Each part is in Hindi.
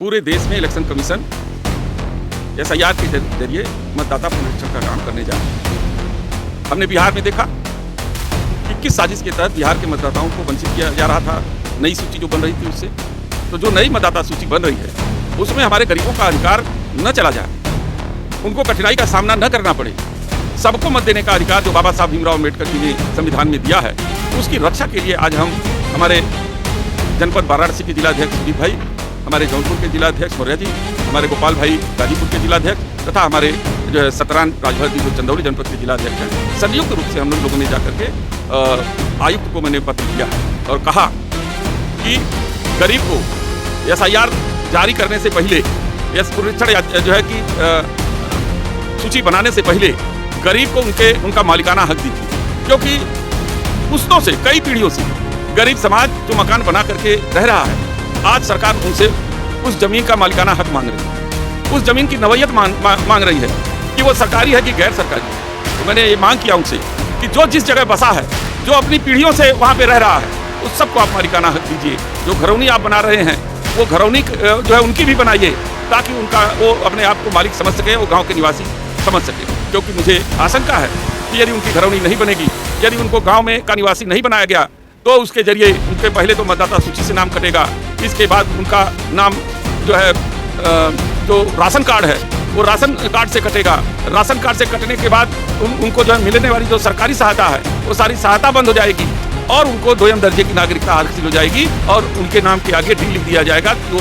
पूरे देश में इलेक्शन कमीशन एसआईआर के जरिए मतदाता पुनरीक्षण का काम करने जा रहा है। हमने बिहार में देखा कि किस साजिश के तहत बिहार के मतदाताओं को वंचित किया जा रहा था। नई सूची जो बन रही थी उससे, तो जो नई मतदाता सूची बन रही है उसमें हमारे गरीबों का अधिकार न चला जाए, उनको कठिनाई का सामना न करना पड़े। सबको मत देने का अधिकार जो बाबा साहब भीमराव अम्बेडकर जी ने संविधान में दिया है, उसकी रक्षा के लिए आज हम हमारे जनपद वाराणसी के जिलाध्यक्ष सुदीप भाई, हमारे जौनपुर के जिलाध्यक्ष मौर्य जी, हमारे गोपाल भाई गाजीपुर के जिलाध्यक्ष तथा हमारे जो है सतरान राजभर जी जो चंदौली जनपद के जिलाध्यक्ष हैं, संयुक्त रूप से हम लोगों ने जाकर के आयुक्त को मैंने पत्र दिया और कहा कि गरीब को एसआईआर जारी करने से पहले, पुनरीक्षण जो है कि सूची बनाने से पहले गरीब को उनका मालिकाना हक दीजिए, क्योंकि पुश्तों से, कई पीढ़ियों से गरीब समाज जो मकान बना करके रह रहा है, आज सरकार उनसे उस जमीन का मालिकाना हक मांग रही है, उस जमीन की नवैयत मांग रही है कि वो सरकारी है कि गैर सरकारी। तो मैंने ये मांग किया उनसे कि जो जिस जगह बसा है, जो अपनी पीढ़ियों से वहाँ पे रह रहा है, उस सबको आप मालिकाना हक दीजिए। जो घरौनी आप बना रहे हैं, वो घरौनी जो है उनकी भी बनाइए, ताकि उनका वो अपने आप को मालिक समझ सके, वो गाँव के निवासी समझ सके। क्योंकि मुझे आशंका है कि यदि उनकी घरौनी नहीं बनेगी, यदि उनको गाँव में का निवासी नहीं बनाया गया, तो उसके जरिए उनके पहले तो मतदाता सूची से नाम कटेगा, इसके बाद उनका नाम जो है जो राशन कार्ड है वो राशन कार्ड से कटेगा। राशन कार्ड से कटने के बाद उनको जो है मिलने वाली जो सरकारी सहायता है वो सारी सहायता बंद हो जाएगी और उनको 2ym दर्जे की नागरिकता हासिल हो जाएगी और उनके नाम के आगे डी लिख दिया जाएगा कि वो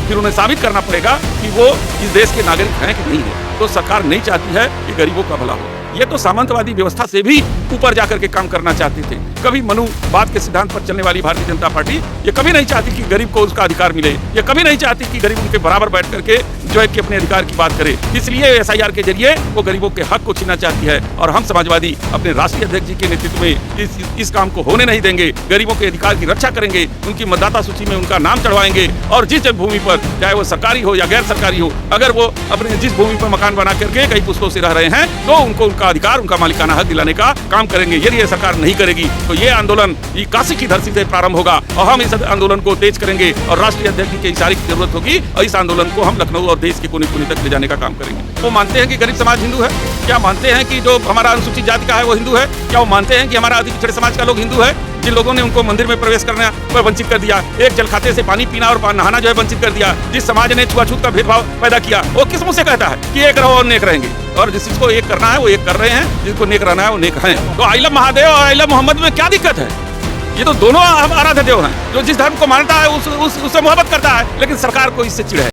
फिर उन्हें साबित करना पड़ेगा कि वो इस देश के नागरिक हैं कि नहीं है। तो सरकार नहीं चाहती है कि गरीबों का भला हो। ये तो सामंतवादी व्यवस्था से भी ऊपर जाकर के काम करना चाहते थे। कभी मनुवाद के सिद्धांत पर चलने वाली भारतीय जनता पार्टी ये कभी नहीं चाहती कि गरीब को उसका अधिकार मिले, ये कभी नहीं चाहती कि गरीब उनके बराबर बैठ करके जो है कि अपने अधिकार की बात करे। इसलिए एसआईआर के जरिए वो गरीबों के हक को छीनना चाहती है और हम समाजवादी अपने राष्ट्रीय अध्यक्ष जी के नेतृत्व में इस काम को होने नहीं देंगे। गरीबों के अधिकार की रक्षा करेंगे, उनकी मतदाता सूची में उनका नाम चढ़वाएंगे और जिस भूमि पर, चाहे वो सरकारी हो या गैर सरकारी हो, अगर वो अपने जिस भूमि पर मकान बना करके कई पुश्तों से रह रहे हैं, तो उनको उनका अधिकार, उनका मालिकाना हक दिलाने का काम करेंगे। यदि ये सरकार नहीं करेगी तो ये आंदोलन ये काशी की धरती से प्रारंभ होगा और हम इस आंदोलन को तेज करेंगे और राष्ट्रीय अध्यक्ष की इशारे की जरूरत होगी और इस आंदोलन को हम लखनऊ और देश के कोने कोने तक ले जाने का काम करेंगे। वो मानते हैं कि गरीब समाज हिंदू है? क्या मानते हैं कि जो हमारा अनुसूचित जाति का है वो हिंदू है? क्या वो मानते हैं कि हमारा अति पिछड़े समाज का लोग हिंदू है? जिन लोगों ने उनको मंदिर में प्रवेश करने पर वंचित कर दिया, एक जल खाते से पानी पीना और नहाना जो है वंचित कर दिया, जिस समाज ने छुआछूत का भेदभाव पैदा किया, वो किस मुंह से कहता है कि एक रहो और नेक रहेंगे? और जिसको एक करना है वो एक कर रहे हैं, जिसको नेक रहना है वो नेक हैं। तो आई लव महादेव और आई लव मोहम्मद में क्या दिक्कत है? ये तो दोनों आराध्य देव हैं। जो जिस धर्म को मानता है उससे मोहब्बत करता है, लेकिन सरकार को इससे चिढ़ है।